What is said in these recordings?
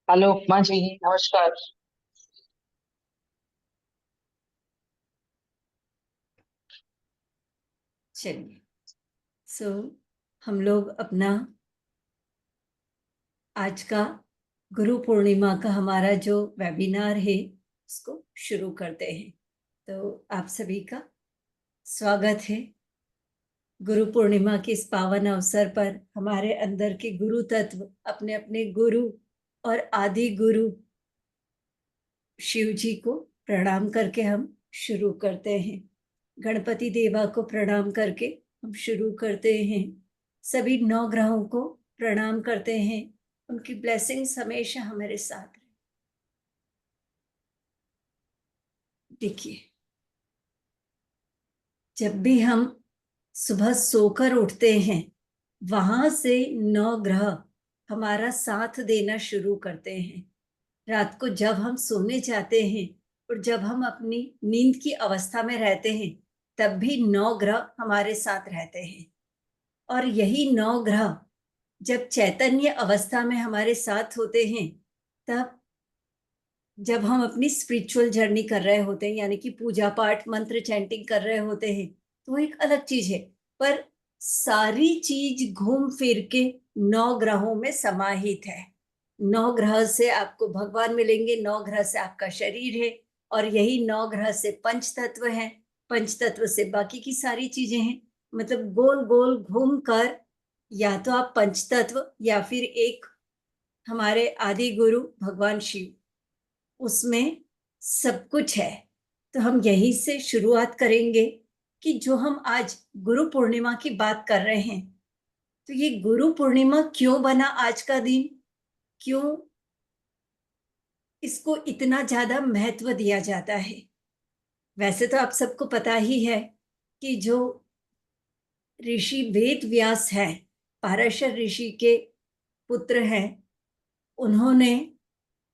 Hello उपमा जी। नमस्कार। चलिए। सो हम लोग अपना आज का गुरु पूर्णिमा का हमारा जो वेबिनार है उसको शुरू करते हैं। तो आप सभी का स्वागत है। गुरु पूर्णिमा के इस पावन अवसर पर हमारे अंदर के गुरु तत्व अपने अपने गुरु और आदि गुरु शिव जी को प्रणाम करके हम शुरू करते हैं। गणपति देवा को प्रणाम करके हम शुरू करते हैं। सभी नौ ग्रहों को प्रणाम करते हैं। उनकी ब्लेसिंग्स हमेशा हमारे साथ रहे। देखिए, जब भी हम सुबह सोकर उठते हैं वहां से नौ ग्रह हमारा साथ देना शुरू करते हैं। रात को जब हम सोने जाते हैं और जब हम अपनी नींद की अवस्था में रहते हैं तब भी नौ ग्रह हमारे साथ रहते हैं। और यही नौ ग्रह जब चैतन्य अवस्था में हमारे साथ होते हैं, तब जब हम अपनी स्पिरिचुअल जर्नी कर रहे होते हैं, यानी कि पूजा पाठ मंत्र चैंटिंग कर रहे होते हैं, तो वो एक अलग चीज है। पर सारी चीज घूम फिर के नौ ग्रहों में समाहित है। नौ ग्रह से आपको भगवान मिलेंगे, नौ ग्रह से आपका शरीर है, और यही नौ ग्रह से पंच तत्व है, पंच तत्व से बाकी की सारी चीजें हैं। मतलब गोल गोल घूम कर या तो आप पंच तत्व या फिर एक हमारे आदि गुरु भगवान शिव, उसमें सब कुछ है। तो हम यही से शुरुआत करेंगे कि जो हम आज गुरु पूर्णिमा की बात कर रहे हैं, तो ये गुरु पूर्णिमा क्यों बना आज का दिन, क्यों इसको इतना ज्यादा महत्व दिया जाता है। वैसे तो आप सबको पता ही है कि जो ऋषि वेद व्यास हैं, पाराशर ऋषि के पुत्र हैं, उन्होंने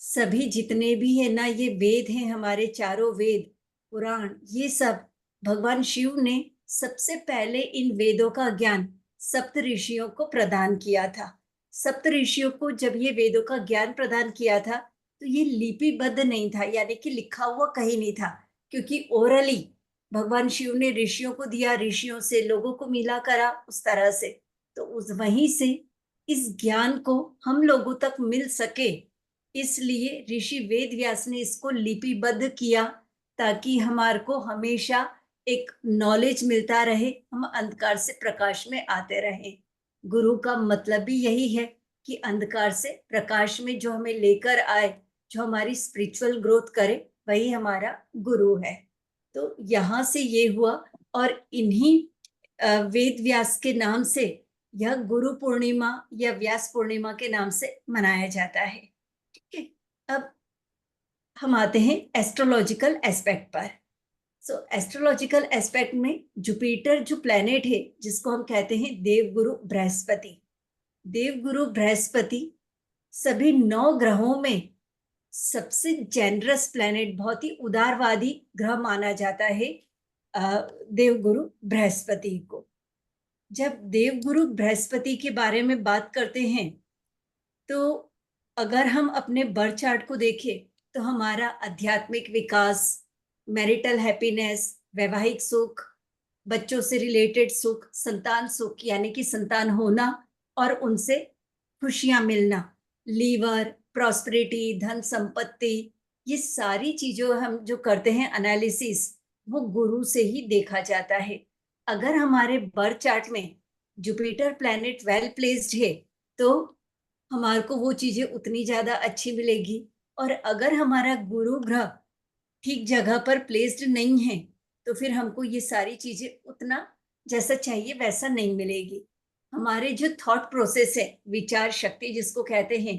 सभी जितने भी है ना, ये वेद हैं, हमारे चारों वेद पुराण, ये सब भगवान शिव ने सबसे पहले इन वेदों का ज्ञान सप्त ऋषियों को प्रदान किया था। सप्त ऋषियों को जब ये वेदों का ज्ञान प्रदान किया था तो ये लिपिबद्ध नहीं था, यानी कि लिखा हुआ कहीं नहीं था, क्योंकि ओरली भगवान शिव ने ऋषियों को दिया, ऋषियों से लोगों को मिला करा उस तरह से। तो उस वहीं से इस ज्ञान को हम लोगों तक मिल सके, इसलिए ऋषि वेद व्यास ने इसको लिपिबद्ध किया, ताकि हमारे को हमेशा एक नॉलेज मिलता रहे, हम अंधकार से प्रकाश में आते रहे। गुरु का मतलब भी यही है कि अंधकार से प्रकाश में जो हमें लेकर आए, जो हमारी स्पिरिचुअल ग्रोथ करे, वही हमारा गुरु है। तो यहाँ से ये हुआ, और इन्हीं वेद व्यास के नाम से यह गुरु पूर्णिमा या व्यास पूर्णिमा के नाम से मनाया जाता है। ठीक है। अब हम आते हैं एस्ट्रोलॉजिकल एस्पेक्ट पर। सो एस्ट्रोलॉजिकल एस्पेक्ट में जुपिटर जो प्लेनेट है, जिसको हम कहते हैं देवगुरु बृहस्पति, देवगुरु बृहस्पति सभी नौ ग्रहों में सबसे जेनरस प्लेनेट, बहुत ही उदारवादी ग्रह माना जाता है देवगुरु बृहस्पति को। जब देवगुरु बृहस्पति के बारे में बात करते हैं, तो अगर हम अपने बर्थ चार्ट को देखें तो हमारा आध्यात्मिक विकास, मैरिटल हैप्पीनेस, वैवाहिक सुख, बच्चों से रिलेटेड सुख, संतान सुख यानी कि संतान होना और उनसे खुशियां मिलना, लीवर, प्रॉस्पेरिटी, धन संपत्ति, ये सारी चीजों हम जो करते हैं एनालिसिस, वो गुरु से ही देखा जाता है। अगर हमारे बर्थ चार्ट में जुपिटर प्लैनेट वेल प्लेस्ड है तो हमारे को वो चीजें उतनी ज्यादा अच्छी मिलेगी। और अगर हमारा गुरु ग्रह ठीक जगह पर प्लेस्ड नहीं है तो फिर हमको ये सारी चीजें उतना जैसा चाहिए वैसा नहीं मिलेगी। हमारे जो थॉट प्रोसेस है, विचार शक्ति जिसको कहते हैं,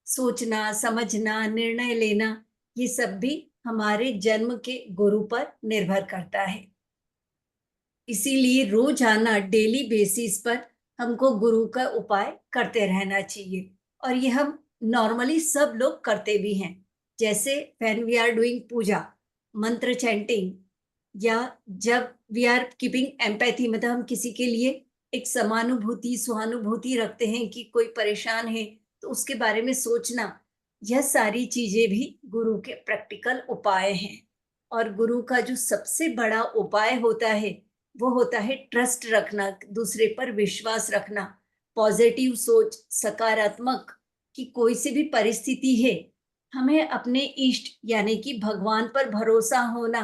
सोचना समझना निर्णय लेना, ये सब भी हमारे जन्म के गुरु पर निर्भर करता है। इसीलिए रोजाना डेली बेसिस पर हमको गुरु का उपाय करते रहना चाहिए, और ये हम नॉर्मली सब लोग करते भी हैं। जैसे व्हेन वी आर डूइंग पूजा, मंत्र चैंटिंग, या जब वी आर कीपिंग एम्पैथी, मतलब हम किसी के लिए एक समानुभूति सहानुभूति रखते हैं कि कोई परेशान है तो उसके बारे में सोचना, यह सारी चीजें भी गुरु के प्रैक्टिकल उपाय हैं। और गुरु का जो सबसे बड़ा उपाय होता है वो होता है ट्रस्ट रखना, दूसरे पर विश्वास रखना, पॉजिटिव सोच, सकारात्मक, कि कोई सी भी परिस्थिति है, हमें अपने इष्ट यानी कि भगवान पर भरोसा होना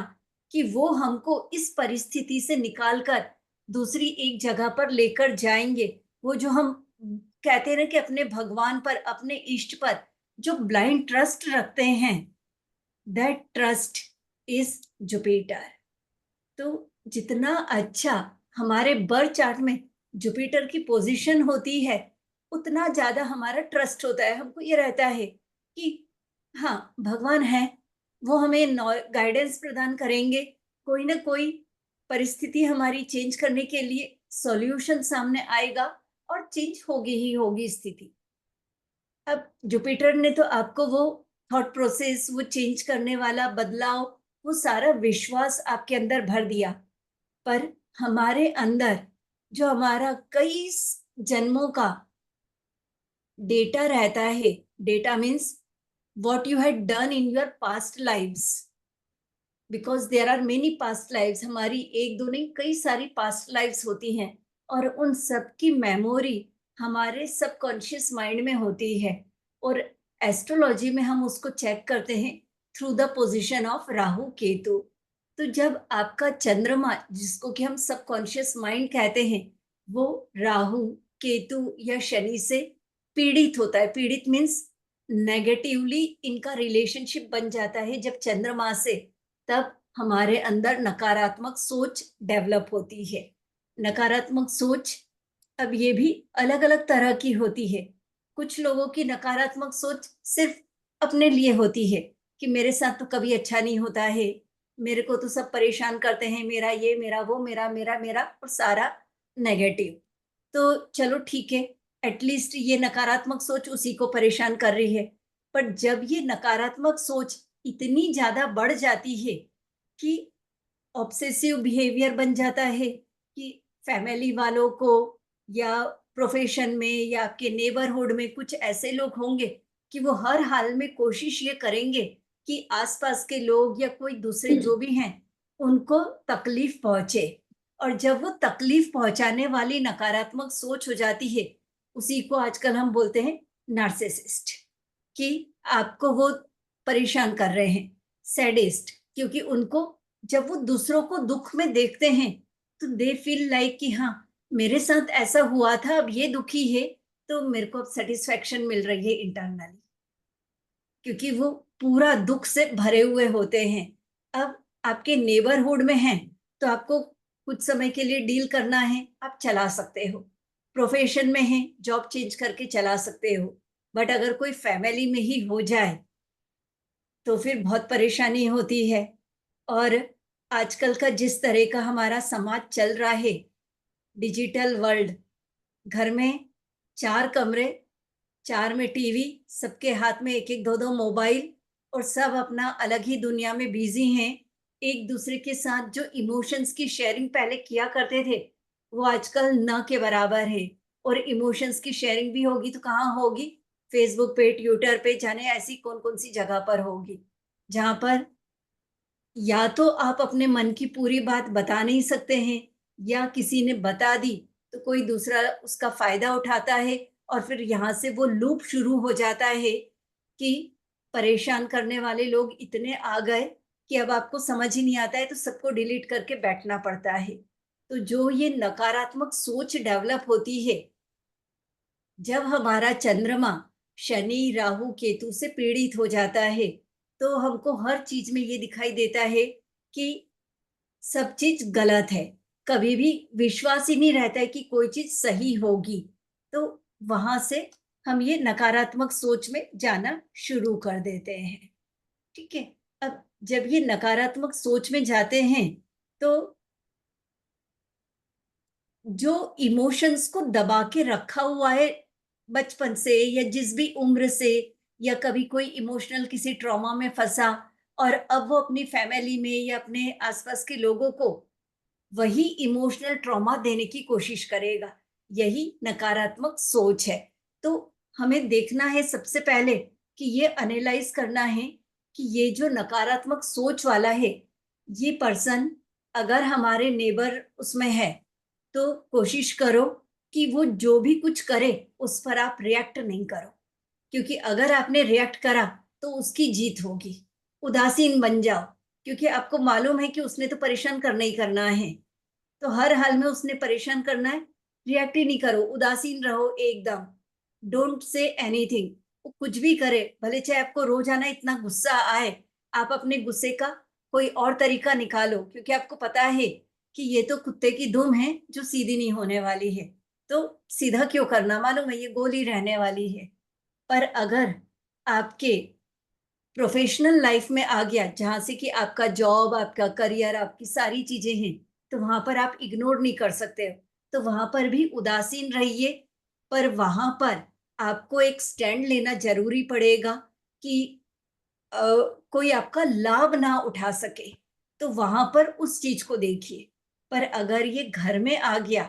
कि वो हमको इस परिस्थिति से निकालकर दूसरी एक जगह पर लेकर जाएंगे। वो जो हम कहते हैं ना कि अपने भगवान पर, अपने इष्ट पर जो ब्लाइंड ट्रस्ट रखते हैं, दैट ट्रस्ट इज जुपिटर। तो जितना अच्छा हमारे बर्थ चार्ट में जुपिटर की पोजीशन होती है, उतना ज्यादा हमारा ट्रस्ट होता है। हमको ये रहता है कि हाँ, भगवान है, वो हमें गाइडेंस प्रदान करेंगे, कोई ना कोई परिस्थिति हमारी चेंज करने के लिए सॉल्यूशन सामने आएगा और चेंज होगी ही होगी स्थिति। अब जुपिटर ने तो आपको वो थॉट प्रोसेस, वो चेंज करने वाला बदलाव, वो सारा विश्वास आपके अंदर भर दिया। पर हमारे अंदर जो हमारा कई जन्मों का डेटा रहता है, data means what you had done in your past lives, because there are many past lives. हमारी एक दो नहीं, कई सारी पास्ट लाइव्स होती हैं और उन सब की मेमोरी हमारे सबकॉन्शियस माइंड में होती है। और एस्ट्रोलॉजी में हम उसको चेक करते हैं through the position of Rahu Ketu. तो जब आपका चंद्रमा, जिसको कि हम सबकॉन्शियस माइंड कहते हैं, वो राहु, केतु या शनि से पीड़ित होता है, पीड़ित मीन्स नेगेटिवली इनका रिलेशनशिप बन जाता है जब चंद्रमा से, तब हमारे अंदर नकारात्मक सोच डेवलप होती है। नकारात्मक सोच, अब ये भी अलग अलग तरह की होती है। कुछ लोगों की नकारात्मक सोच सिर्फ अपने लिए होती है कि मेरे साथ तो कभी अच्छा नहीं होता है, मेरे को तो सब परेशान करते हैं, मेरा ये, मेरा वो, मेरा मेरा मेरा, और सारा नेगेटिव। तो चलो ठीक है, एटलीस्ट ये नकारात्मक सोच उसी को परेशान कर रही है। पर जब ये नकारात्मक सोच इतनी ज्यादा बढ़ जाती है कि ऑब्सेसिव बिहेवियर बन जाता है, कि फैमिली वालों को या प्रोफेशन में या आपके नेबरहुड में कुछ ऐसे लोग होंगे कि वो हर हाल में कोशिश ये करेंगे कि आसपास के लोग या कोई दूसरे जो भी हैं उनको तकलीफ पहुंचे। और जब वो तकलीफ पहुंचाने वाली नकारात्मक सोच हो जाती है, उसी को आजकल हम बोलते हैं नार्सिसिस्ट, कि आपको वो परेशान कर रहे हैं। सैडिस्ट, क्योंकि उनको जब वो दूसरों को दुख में देखते हैं तो दे फील लाइक कि हाँ, मेरे साथ ऐसा हुआ था, अब ये दुखी है, तो मेरे को अब सेटिस्फेक्शन मिल रही है इंटरनली, क्योंकि वो पूरा दुख से भरे हुए होते हैं। अब आपके नेबरहुड में हैं तो आपको कुछ समय के लिए डील करना है, आप चला सकते हो। प्रोफेशन में है, जॉब चेंज करके चला सकते हो। बट अगर कोई फैमिली में ही हो जाए तो फिर बहुत परेशानी होती है। और आजकल का जिस तरह का हमारा समाज चल रहा है, डिजिटल वर्ल्ड, घर में 4 कमरे, 4 में टीवी, सबके हाथ में एक एक दो दो मोबाइल, और सब अपना अलग ही दुनिया में बिजी हैं। एक दूसरे के साथ जो इमोशंस की शेयरिंग पहले किया करते थे, वो आजकल न के बराबर है। और इमोशंस की शेयरिंग भी होगी तो कहाँ होगी? फेसबुक पे, ट्विटर पे, जाने ऐसी कौन कौन सी जगह पर होगी, जहां पर या तो आप अपने मन की पूरी बात बता नहीं सकते हैं, या किसी ने बता दी तो कोई दूसरा उसका फायदा उठाता है, और फिर यहाँ से वो लूप शुरू हो जाता है कि परेशान करने वाले लोग इतने आ गए कि अब आपको समझ ही नहीं आता है, तो सबको डिलीट करके बैठना पड़ता है। तो जो ये नकारात्मक सोच डेवलप होती है, जब हमारा चंद्रमा शनि, राहु, केतु से पीड़ित हो जाता है, तो हमको हर चीज में ये दिखाई देता है कि सब चीज गलत है। कभी भी विश्वास ही नहीं रहता है कि कोई चीज सही होगी। तो वहां से हम ये नकारात्मक सोच में जाना शुरू कर देते हैं। ठीक है। अब जब ये नकारात्मक सोच में जाते हैं, तो जो इमोशंस को दबा के रखा हुआ है बचपन से या जिस भी उम्र से, या कभी कोई इमोशनल किसी ट्रॉमा में फंसा और अब वो अपनी फैमिली में या अपने आसपास के लोगों को वही इमोशनल ट्रॉमा देने की कोशिश करेगा, यही नकारात्मक सोच है। तो हमें देखना है सबसे पहले कि ये एनालाइज करना है कि ये जो नकारात्मक सोच वाला है, ये पर्सन अगर हमारे नेबर उसमें है, तो कोशिश करो कि वो जो भी कुछ करे उस पर आप रिएक्ट नहीं करो, क्योंकि अगर आपने रिएक्ट करा तो उसकी जीत होगी। उदासीन बन जाओ, क्योंकि आपको मालूम है कि उसने तो परेशान करना ही करना है, तो हर हाल में उसने परेशान करना है। रिएक्ट ही नहीं करो, उदासीन रहो एकदम। Don't say anything. वो कुछ भी करे, भले चाहे आपको रोजाना इतना गुस्सा आए, आप अपने गुस्से का कोई और तरीका निकालो, क्योंकि आपको पता है कि ये तो कुत्ते की दुम है जो सीधी नहीं होने वाली है। तो सीधा क्यों करना, मालूम है ये गोली रहने वाली है। पर अगर आपके प्रोफेशनल लाइफ में आ गया, जहां से कि आपका जॉब, आपका करियर, आपकी सारी चीजें हैं, तो वहां पर आप इग्नोर नहीं कर सकते हो, तो वहां पर भी उदासीन रहिए। पर वहां पर आपको एक स्टैंड लेना जरूरी पड़ेगा कि अ, कोई आपका लाभ ना उठा सके, तो वहां पर उस चीज को देखिए। पर अगर ये घर में आ गया,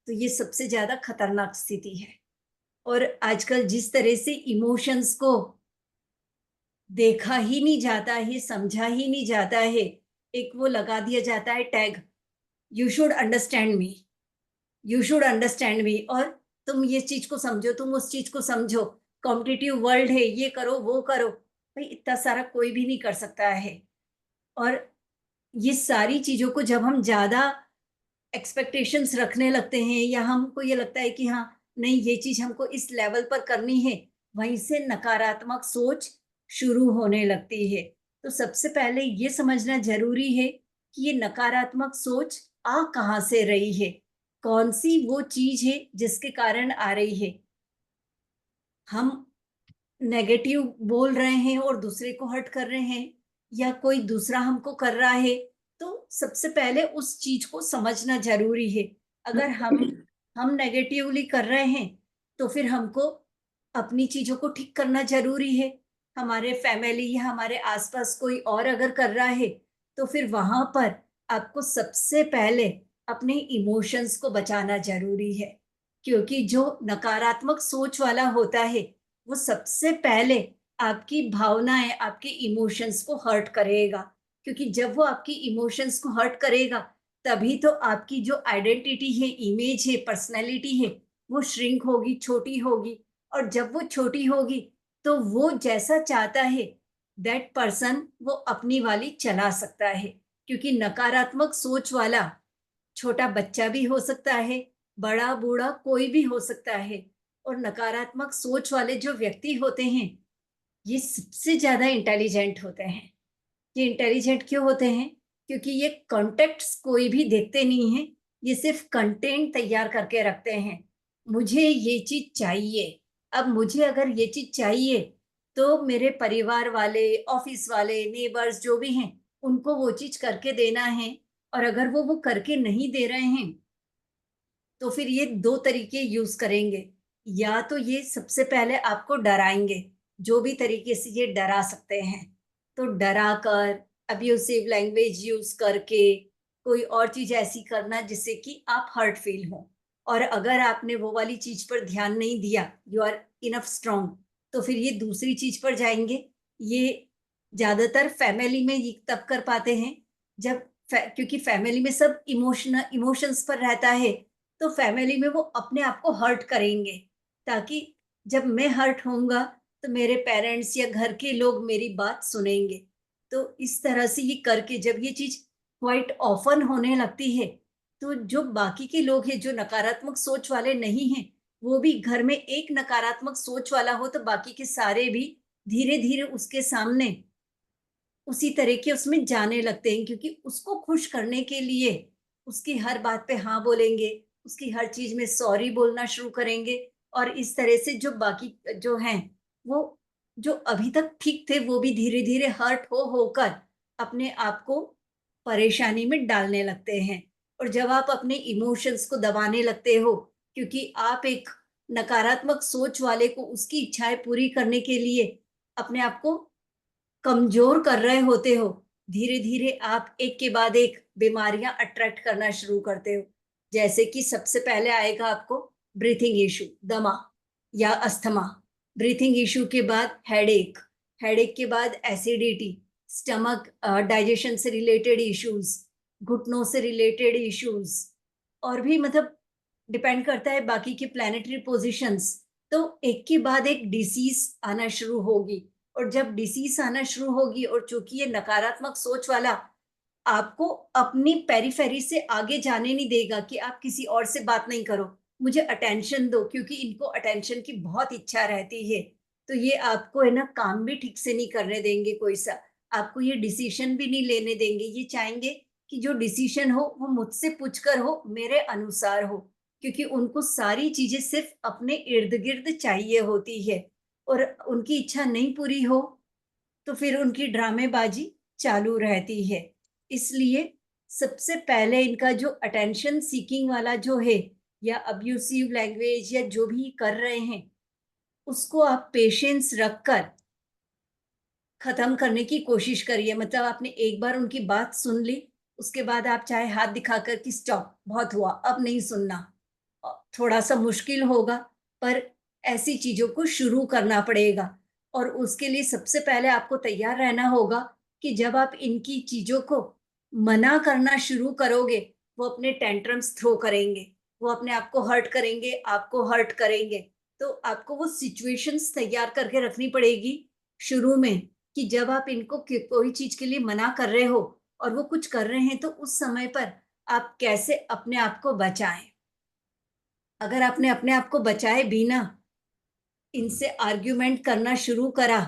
तो ये सबसे ज्यादा खतरनाक स्थिति है। और आजकल जिस तरह से इमोशंस को देखा ही नहीं जाता है, समझा ही नहीं जाता है, एक वो लगा दिया जाता है tag, you should understand me, you should understand me, और तुम ये चीज को समझो, तुम उस चीज को समझो, कॉम्पिटिटिव वर्ल्ड है, ये करो वो करो। भाई इतना सारा कोई भी नहीं कर सकता है। और ये सारी चीजों को जब हम ज्यादा एक्सपेक्टेशंस रखने लगते हैं, या हमको ये लगता है कि हाँ नहीं ये चीज हमको इस लेवल पर करनी है, वहीं से नकारात्मक सोच शुरू होने लगती है। तो सबसे पहले ये समझना जरूरी है कि ये नकारात्मक सोच आ कहाँ से रही है, कौन सी वो चीज है जिसके कारण आ रही है। हम नेगेटिव बोल रहे हैं और दूसरे को हर्ट कर रहे हैं, या कोई दूसरा हमको कर रहा है, तो सबसे पहले उस चीज को समझना जरूरी है। अगर हम नेगेटिवली कर रहे हैं, तो फिर हमको अपनी चीजों को ठीक करना जरूरी है। हमारे फैमिली या हमारे आसपास कोई और अगर कर रहा है, तो फिर वहां पर आपको सबसे पहले अपने इमोशंस को बचाना जरूरी है, क्योंकि जो नकारात्मक सोच वाला होता है, वो सबसे पहले आपकी भावनाएं, आपके इमोशंस को हर्ट करेगा। क्योंकि जब वो आपकी इमोशंस को हर्ट करेगा, तभी तो आपकी जो आइडेंटिटी है, इमेज है, पर्सनैलिटी है, वो श्रिंक होगी, छोटी होगी। और जब वो छोटी होगी, तो वो जैसा चाहता है दैट पर्सन वो अपनी वाली चला सकता है। क्योंकि नकारात्मक सोच वाला छोटा बच्चा भी हो सकता है, बड़ा बूढ़ा कोई भी हो सकता है। और नकारात्मक सोच वाले जो व्यक्ति होते हैं, ये सबसे ज्यादा इंटेलिजेंट होते हैं। ये इंटेलिजेंट क्यों होते हैं? क्योंकि ये कॉन्टेक्ट्स कोई भी देखते नहीं है, ये सिर्फ कंटेंट तैयार करके रखते हैं। मुझे ये चीज चाहिए, अब मुझे अगर ये चीज चाहिए, तो मेरे परिवार वाले, ऑफिस वाले, नेबर्स जो भी हैं, उनको वो चीज करके देना है। और अगर वो करके नहीं दे रहे हैं, तो फिर ये दो तरीके यूज करेंगे। या तो ये सबसे पहले आपको डराएंगे, जो भी तरीके से ये डरा सकते हैं, तो डरा कर, अब्यूसिव लैंग्वेज यूज करके, कोई और चीज ऐसी करना जिससे कि आप हर्ट फील हो। और अगर आपने वो वाली चीज पर ध्यान नहीं दिया, यू आर इनफ स्ट्रांग, तो फिर ये दूसरी चीज पर जाएंगे। ये ज्यादातर फैमिली में ये तब कर पाते हैं जब क्योंकि फैमिली में सब इमोशंस पर रहता है, तो फैमिली में वो अपने आप को हर्ट करेंगे, ताकि जब मैं हर्ट होऊंगा, तो मेरे पेरेंट्स या घर के लोग मेरी बात सुनेंगे। तो इस तरह से ये करके जब ये चीज क्वाइट ऑफन होने लगती है, तो जो बाकी के लोग हैं जो नकारात्मक सोच वाले नहीं हैं, वो भी, घर में एक नकारात्मक सोच वाला हो तो बाकी के सारे भी धीरे धीरे उसके सामने उसी तरह के उसमें जाने लगते हैं, क्योंकि उसको खुश करने के लिए उसकी हर बात पे हाँ बोलेंगे, उसकी हर चीज में सॉरी बोलना शुरू करेंगे। और इस तरह से जो बाकी जो हैं, वो जो अभी तक ठीक थे, वो भी धीरे धीरे हर्ट हो होकर अपने आप को परेशानी में डालने लगते हैं। और जब आप अपने इमोशंस को दबाने लगते हो, क्योंकि आप एक नकारात्मक सोच वाले को उसकी इच्छाएं पूरी करने के लिए अपने आप को कमजोर कर रहे होते हो, धीरे धीरे आप एक के बाद एक बीमारियां अट्रैक्ट करना शुरू करते हो। जैसे कि सबसे पहले आएगा आपको ब्रीथिंग इशू, दमा या अस्थमा। ब्रीथिंग इशू के बाद हेडेक, हेडेक के बाद एसिडिटी, स्टमक डाइजेशन से रिलेटेड इश्यूज, घुटनों से रिलेटेड इश्यूज, और भी मतलब डिपेंड करता है बाकी के प्लैनेटरी पोजिशंस। तो एक के बाद एक डिसीज आना शुरू होगी, और जब डिसीज आना शुरू होगी, और चूंकि ये नकारात्मक सोच वाला आपको अपनी पेरिफेरी से आगे जाने नहीं देगा कि आप किसी और से बात नहीं करो, मुझे अटेंशन दो, क्योंकि इनको अटेंशन की बहुत इच्छा रहती है। तो ये आपको है ना काम भी ठीक से नहीं करने देंगे कोई सा, आपको ये डिसीजन भी नहीं लेने देंगे। ये चाहेंगे कि जो डिसीजन हो वो मुझसे पूछकर हो, मेरे अनुसार हो, क्योंकि उनको सारी चीजें सिर्फ अपने इर्द गिर्द चाहिए होती है। और उनकी इच्छा नहीं पूरी हो तो फिर उनकी ड्रामेबाजी चालू रहती है। इसलिए सबसे पहले इनका जो अटेंशन सीकिंग वाला जो है, या अब्यूसिव लैंग्वेज, या जो भी कर रहे हैं, उसको आप पेशेंस रखकर खत्म करने की कोशिश करिए। मतलब आपने एक बार उनकी बात सुन ली, उसके बाद आप चाहे हाथ दिखाकर कि स्टॉप, बहुत हुआ, अब नहीं सुनना। थोड़ा सा मुश्किल होगा, पर ऐसी चीजों को शुरू करना पड़ेगा। और उसके लिए सबसे पहले आपको तैयार रहना होगा कि जब आप इनकी चीजों को मना करना शुरू करोगे, वो अपने टेंट्रम्स थ्रो करेंगे, वो अपने आप को हर्ट करेंगे, आपको हर्ट करेंगे। तो आपको वो सिचुएशंस तैयार करके रखनी पड़ेगी शुरू में, कि जब आप इनको कोई चीज के लिए मना कर रहे हो और वो कुछ कर रहे हैं, तो उस समय पर आप कैसे अपने आप को बचाएं। अगर आपने अपने आप को बचाए बिना इनसे आर्ग्यूमेंट करना शुरू करा,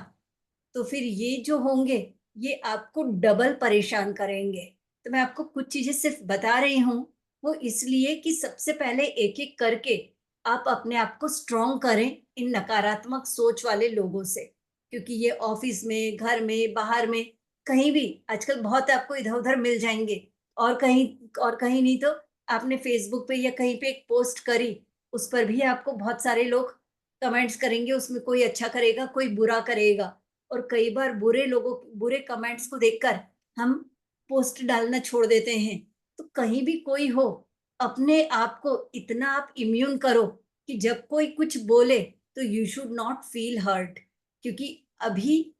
तो फिर ये जो होंगे, ये आपको डबल परेशान करेंगे। तो मैं आपको कुछ चीजें सिर्फ बता रही हूँ, वो इसलिए कि सबसे पहले एक एक करके आप अपने आप को स्ट्रॉन्ग करें इन नकारात्मक सोच वाले लोगों से। क्योंकि ये ऑफिस में, घर में, बाहर में, कहीं भी आजकल बहुत आपको इधर उधर मिल जाएंगे। और कहीं नहीं तो आपने फेसबुक पे या कहीं पे एक पोस्ट करी, उस पर भी आपको बहुत सारे लोग कमेंट्स करेंगे, उसमें कोई अच्छा करेगा, कोई बुरा करेगा। और कई बार बुरे कमेंट्स को देखकर हम पोस्ट डालना छोड़ देते हैं। तो कहीं भी कोई हो, अपने आप को इतना आप इम्यून करो कि जब कोई कुछ बोले तो you should not feel hurt. क्योंकि अभी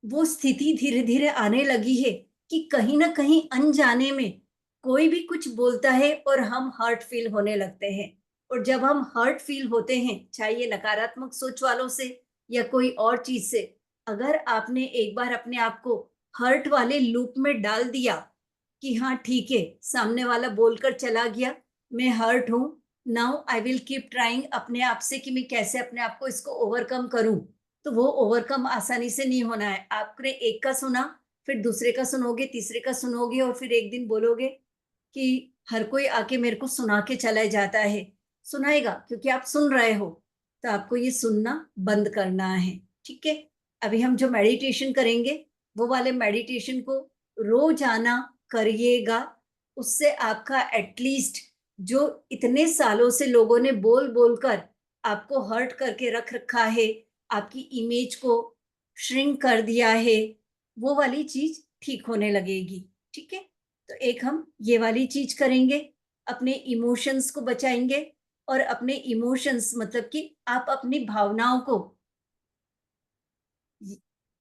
वो स्थिति धीरे धीरे आने लगी है कि कहीं ना कहीं अनजाने में कोई भी कुछ बोलता है और हम हर्ट फील होने लगते हैं। और जब हम हर्ट फील होते हैं, चाहे ये नकारात्मक सोच वालों से या कोई और चीज से, अगर आपने एक बार अपने आप को हर्ट वाले लूप में डाल दिया कि हाँ ठीक है, सामने वाला बोलकर चला गया, मैं हर्ट हूं, now I will keep trying अपने आप से कि मैं कैसे अपने आप को इसको ओवरकम करूं। तो वो ओवरकम आसानी से नहीं होना है। आपने एक का सुना, फिर दूसरे का सुनोगे, तीसरे का सुनोगे, और फिर एक दिन बोलोगे कि हर कोई आके मेरे को सुना के चला जाता है। सुनाएगा क्योंकि आप सुन रहे हो, तो आपको ये सुनना बंद करना है। ठीक है। अभी हम जो मेडिटेशन करेंगे, वो वाले मेडिटेशन को रोजाना करिएगा। उससे आपका एटलीस्ट, जो इतने सालों से लोगों ने बोल बोलकर आपको हर्ट करके रख रखा है, आपकी इमेज को श्रिंक कर दिया है, वो वाली चीज ठीक होने लगेगी। ठीक है। तो एक हम ये वाली चीज करेंगे, अपने इमोशंस को बचाएंगे। और अपने इमोशंस मतलब कि आप अपनी भावनाओं को,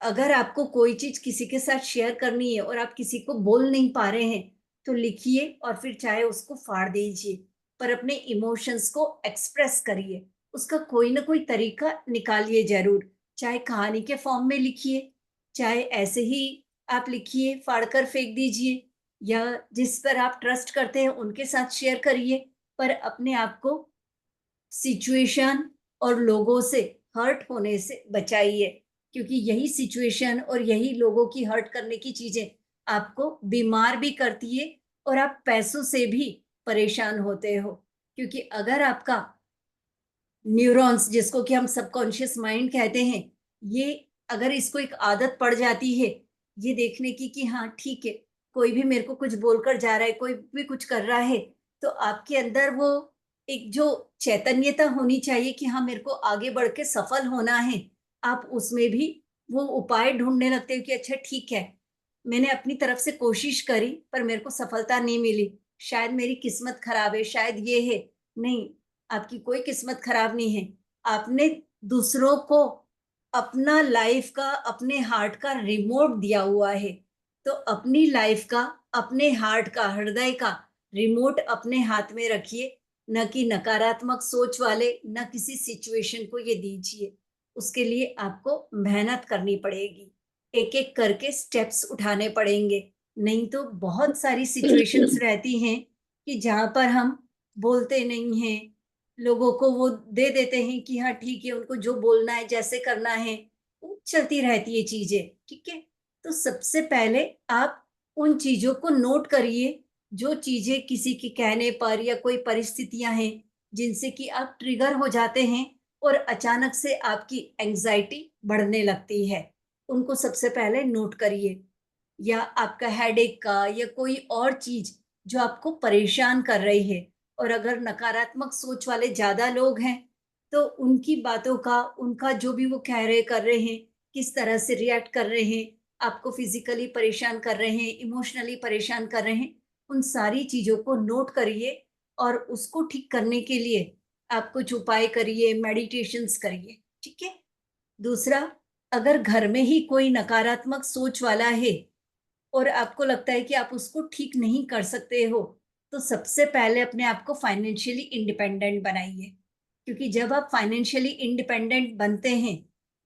अगर आपको कोई चीज किसी के साथ शेयर करनी है और आप किसी को बोल नहीं पा रहे हैं, तो लिखिए और फिर चाहे उसको फाड़ दीजिए, पर अपने इमोशंस को एक्सप्रेस करिए। उसका कोई ना कोई तरीका निकालिए जरूर। चाहे कहानी के फॉर्म में लिखिए, चाहे ऐसे ही आप लिखिए, फाड़कर फेंक दीजिए, या जिस पर आप ट्रस्ट करते हैं उनके साथ शेयर करिए। पर अपने आप को सिचुएशन और लोगों से हर्ट होने से बचाइए। क्योंकि यही सिचुएशन और यही लोगों की हर्ट करने की चीजें आपको बीमार भी करती है, और आप पैसों से भी परेशान होते हो। क्योंकि अगर आपका न्यूरॉन्स, जिसको कि हम सबकॉन्शियस माइंड कहते हैं, ये अगर इसको एक आदत पड़ जाती है ये देखने की कि हाँ ठीक है, कोई भी मेरे को कुछ बोलकर जा रहा है, कोई भी कुछ कर रहा है, तो आपके अंदर वो एक जो चैतन्यता होनी चाहिए कि हाँ मेरे को आगे बढ़ के सफल होना है, आप उसमें भी वो उपाय ढूंढने लगते हो कि अच्छा ठीक है, मैंने अपनी तरफ से कोशिश करी पर मेरे को सफलता नहीं मिली, शायद मेरी किस्मत खराब है, शायद ये है। नहीं, आपकी कोई किस्मत खराब नहीं है। आपने दूसरों को अपना लाइफ का, अपने हार्ट का रिमोट दिया हुआ है। तो अपनी लाइफ का, अपने हार्ट का, हृदय का रिमोट अपने हाथ में रखिए। न कि नकारात्मक सोच वाले, न किसी सिचुएशन को ये दीजिए। उसके लिए आपको मेहनत करनी पड़ेगी, एक एक करके स्टेप्स उठाने पड़ेंगे। नहीं तो बहुत सारी सिचुएशंस रहती हैं कि जहां पर हम बोलते नहीं हैं, लोगों को वो दे देते हैं कि हाँ ठीक है, उनको जो बोलना है, जैसे करना है, वो चलती रहती है चीजें। ठीक है, तो सबसे पहले आप उन चीजों को नोट करिए, जो चीजें किसी के कहने पर या कोई परिस्थितियां हैं जिनसे कि आप ट्रिगर हो जाते हैं और अचानक से आपकी एंजाइटी बढ़ने लगती है। उनको सबसे पहले नोट करिए। या आपका हेडेक का या कोई और चीज जो आपको परेशान कर रही है। और अगर नकारात्मक सोच वाले ज्यादा लोग हैं तो उनकी बातों का, उनका जो भी वो कह रहे कर रहे हैं, किस तरह से रिएक्ट कर रहे हैं, आपको फिजिकली परेशान कर रहे हैं, इमोशनली परेशान कर रहे हैं, उन सारी चीजों को नोट करिए। और उसको ठीक करने के लिए आप कुछ उपाय करिए, मेडिटेशंस करिए। ठीक है। दूसरा, अगर घर में ही कोई नकारात्मक सोच वाला है और आपको लगता है कि आप उसको ठीक नहीं कर सकते हो, तो सबसे पहले अपने आप को फाइनेंशियली इंडिपेंडेंट बनाइए। क्योंकि जब आप फाइनेंशियली इंडिपेंडेंट बनते हैं,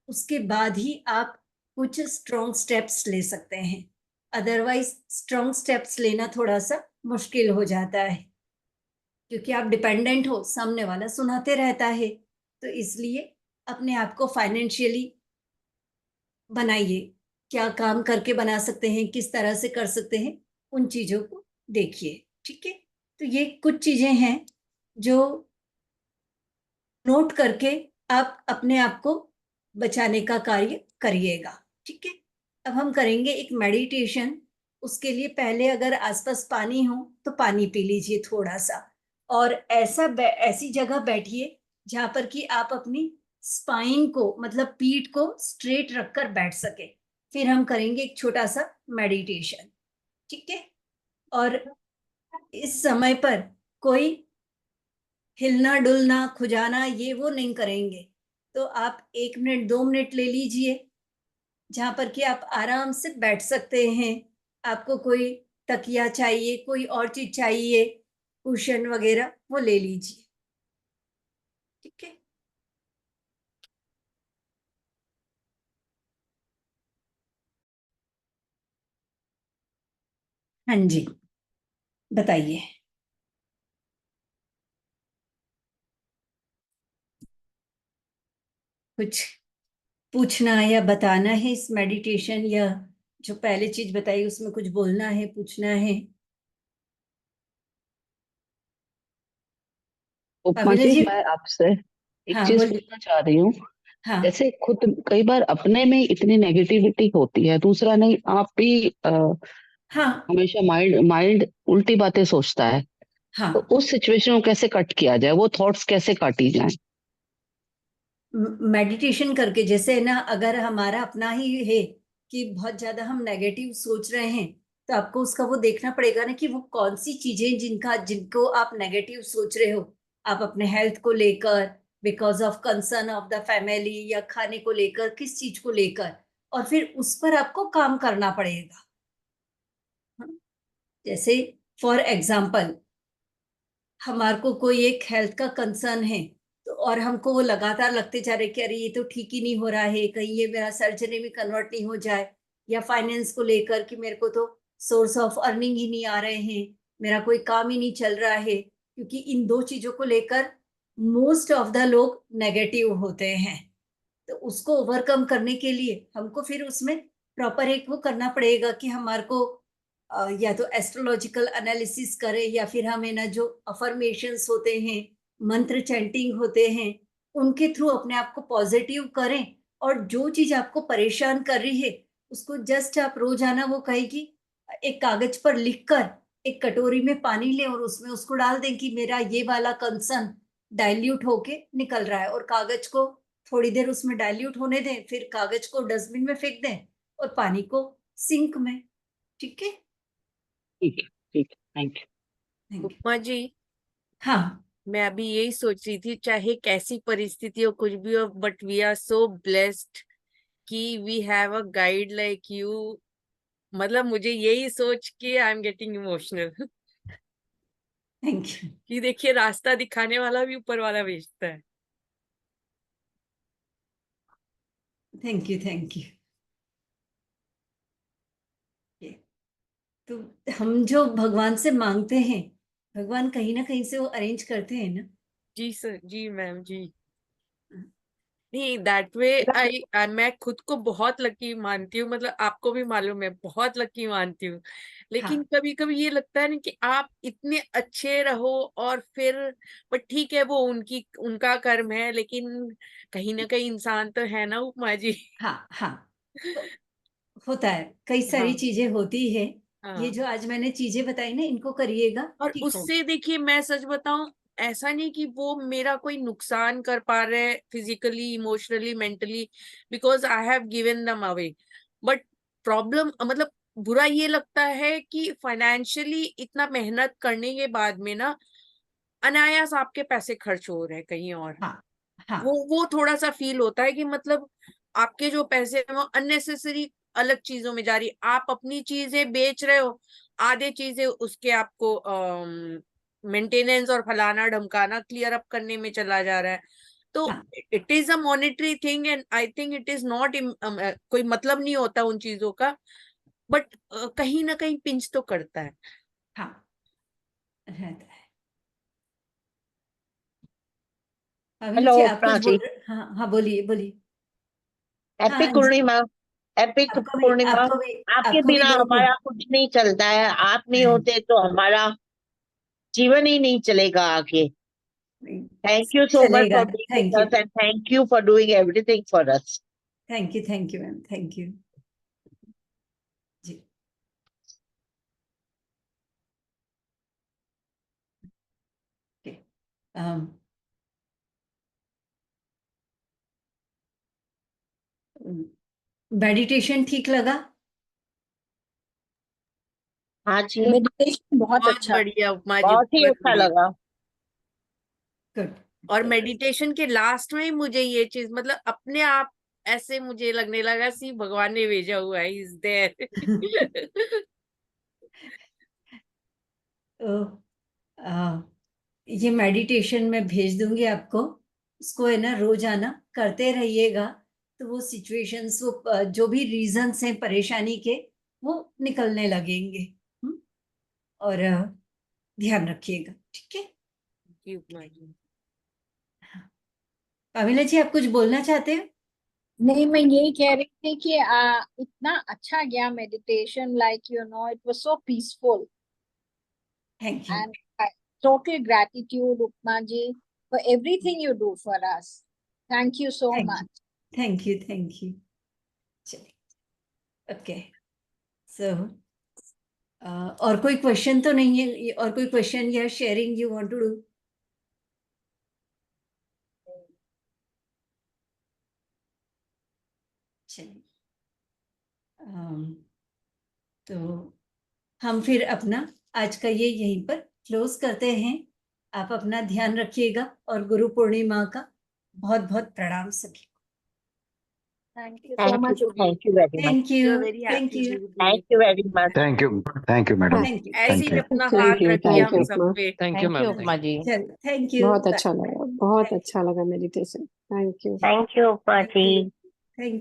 उसके बाद ही आप कुछ स्ट्रॉन्ग स्टेप्स ले सकते हैं। अदरवाइज स्ट्रॉन्ग स्टेप्स लेना थोड़ा सा मुश्किल हो जाता है, क्योंकि आप डिपेंडेंट हो, सामने वाला सुनाते रहता है। तो इसलिए अपने आप को फाइनेंशियली बनाइए। क्या काम करके बना सकते हैं, किस तरह से कर सकते हैं, उन चीजों को देखिए। ठीक है। तो ये कुछ चीजें हैं जो नोट करके आप अपने आप को बचाने का कार्य करिएगा। ठीक है। अब हम करेंगे एक मेडिटेशन। उसके लिए पहले अगर आसपास पानी हो तो पानी पी लीजिए थोड़ा सा। और ऐसी जगह बैठिए जहां पर कि आप अपनी स्पाइन को, मतलब पीठ को स्ट्रेट रखकर बैठ सके। फिर हम करेंगे एक छोटा सा मेडिटेशन। ठीक है। और इस समय पर कोई हिलना डुलना खुजाना ये वो नहीं करेंगे। तो आप 1 मिनट 2 मिनट ले लीजिए जहां पर कि आप आराम से बैठ सकते हैं। आपको कोई तकिया चाहिए, कोई और चीज चाहिए, कुशन वगैरह, वो ले लीजिए। ठीक है। हाँ जी, बताइए। कुछ पूछना या बताना है इस मेडिटेशन, या जो पहले चीज बताई उसमें कुछ बोलना है, पूछना है? उपमा अभिनय जी, जी। मैं आपसे एक हाँ चीज बोलिए। पूछना चाह रही हूँ। हाँ। जैसे खुद कई बार अपने में इतनी नेगेटिविटी होती है, दूसरा नहीं, आप भी हाँ। हमेशा माइंड माइंड उल्टी बातें सोचता है। तो हाँ। उस सिचुएशन को कैसे कट किया जाए, वो थॉट्स कैसे काटी जाए? मेडिटेशन करके, जैसे ना, अगर हमारा अपना ही है कि बहुत ज्यादा हम नेगेटिव सोच रहे हैं, तो आपको उसका वो देखना पड़ेगा ना कि वो कौन सी चीजें जिनको आप नेगेटिव सोच रहे हो। आप अपने हेल्थ को लेकर, because of concern of the family, या खाने को लेकर, किस चीज को लेकर, और फिर उस पर आपको काम करना पड़ेगा। हाँ? जैसे फॉर एग्जाम्पल, हमारे को कोई एक हेल्थ का कंसर्न है, तो और हमको वो लगातार लगते जा रहे कि अरे ये तो ठीक ही नहीं हो रहा है, कहीं ये मेरा सर्जरी में कन्वर्ट नहीं हो जाए। या फाइनेंस को लेकर कि मेरे को तो सोर्स ऑफ अर्निंग ही नहीं आ रहे हैं, मेरा कोई काम ही नहीं चल रहा है। क्योंकि इन दो चीजों को लेकर मोस्ट ऑफ द लोग नेगेटिव होते हैं। तो उसको ओवरकम करने के लिए हमको फिर उसमें प्रॉपर एक वो करना पड़ेगा कि हमारे को या तो एस्ट्रोलॉजिकल एनालिसिस करें, या फिर हमें ना जो अफर्मेशंस होते हैं, मंत्र चैंटिंग होते हैं, उनके थ्रू अपने आप को पॉजिटिव करें। और जो चीज आपको परेशान कर रही है, उसको जस्ट आप रोजाना वो कहेगी, एक कागज पर लिखकर एक कटोरी में पानी लें और उसमें उसको डाल दें कि मेरा ये वाला कंसर्न डाइल्यूट होके निकल रहा है। और कागज को थोड़ी देर उसमें डाइल्यूट होने दें, फिर कागज को डस्टबिन में फेंक दें और पानी को सिंक में। ठीक है। ठीक है, ठीक है, thank you. Thank you. Upma ji, हाँ। मैं अभी यही सोच रही थी, चाहे कैसी परिस्थिति हो, कुछ भी हो, but we are so blessed कि we have a guide like you. मतलब मुझे यही सोच के I am getting emotional thank you. कि देखिए, रास्ता दिखाने वाला भी ऊपर वाला भेजता है। Thank you. Thank you. तो हम जो भगवान से मांगते हैं, भगवान कहीं ना कहीं से वो अरेंज करते हैं ना। जी सर, जी मैम, जी। नहीं, दैट वे आई मैं खुद को बहुत लकी मानती हूँ, मतलब आपको भी मालूम है, बहुत लकी मानती हूँ। लेकिन हाँ कभी कभी ये लगता है ना कि आप इतने अच्छे रहो और फिर, बट ठीक है, वो उनका कर्म है, लेकिन कहीं ना कहीं इंसान तो है ना उपमा जी। हाँ हाँ, तो होता है, कई सारी हाँ, चीजें होती है। ये हाँ। जो आज मैंने चीजें बताई ना, इनको करिएगा, और ठीक हो। उससे देखिए, मैं सच बताऊं, ऐसा नहीं कि वो मेरा कोई नुकसान कर पा रहे physically, emotionally, mentally, because I have given them away. But problem, मतलब बुरा ये लगता है कि फाइनेंशियली इतना मेहनत करने के बाद में ना, अनायास आपके पैसे खर्च हो रहे हैं कहीं और। हाँ हाँ वो थोड़ा सा फील होता है कि मतलब आपके जो पैसे हैं वो अननेसेसरी अलग चीजों में जा रही है। आप अपनी चीजें बेच रहे हो, आधे चीजें उसके आपको मेंटेनेंस और फलाना ढमकाना क्लियर अप करने में चला जा रहा है। तो हाँ it is a monetary thing and I think it is not, कोई मतलब नहीं होता उन चीजों का, बट कहीं ना कहीं पिंच तो करता है। हाँ, रहता है। अभी हेलो जी आप उपमा कुछ जी। बोल रहे, हाँ हाँ, बोलिए बोलिए। हाँ हैप्पी हाँ जी, पूर्णिमा। हैप्पी आपको भी पूर्णिमा। आपको भी आपके आपको भी बिना गुरु हमारा कुछ नहीं चलता है, आप नहीं होते तो हमारा जीवन ही नहीं चलेगा आगे। थैंक यू सो मच चलेगा। For being thank with you. Us and thank you for doing everything for us. Thank you ma'am, thank you जी। मेडिटेशन ठीक लगा? हाँ जी, मेडिटेशन बहुत बहुत अच्छा। बढ़िया उपमा जी, बहुत ही बहुत अच्छा बढ़िया। लगा। गुड। और मेडिटेशन के लास्ट में ही मुझे ये चीज, मतलब अपने आप ऐसे मुझे लगने लगा सी भगवान ने भेजा हुआ है, इज देयर। तो ये मेडिटेशन मैं भेज दूंगी आपको, उसको है ना रोजाना करते रहिएगा। तो वो सिचुएशंस, वो जो भी रीजंस हैं परेशानी के, वो निकलने लगेंगे। और ध्यान रखिएगा, ठीक है। जी उपमा जी। पामिला जी, आप कुछ बोलना चाहते हैं? नहीं, मैं यही कह रही थी कि इतना अच्छा गया meditation, like you know it was so peaceful thank you. And total gratitude Upma ji for everything you do for us. Thank you so thank you. much. Thank you. Thank you. चलिए, okay. सो और कोई question तो नहीं है? और कोई question या sharing you want to do? चलिए, तो हम फिर अपना आज का ये यहीं पर क्लोज करते हैं। आप अपना ध्यान रखिएगा और गुरु पूर्णिमा का बहुत बहुत प्रणाम सभी। Thank you so much. Thank you very much. Thank we you. Are very thank happy you. Thank you very much. Thank you madam. Thank you. ऐसे ही you. अपना Thank हाथ you, रखिए thank हम you, सब उपमा। पे। Thank you Thank you. Upma ji. चलो, thank you. बहुत अच्छा लगा, बहुत अच्छा लगा meditation. Thank you. Thank you Upma ji. Thank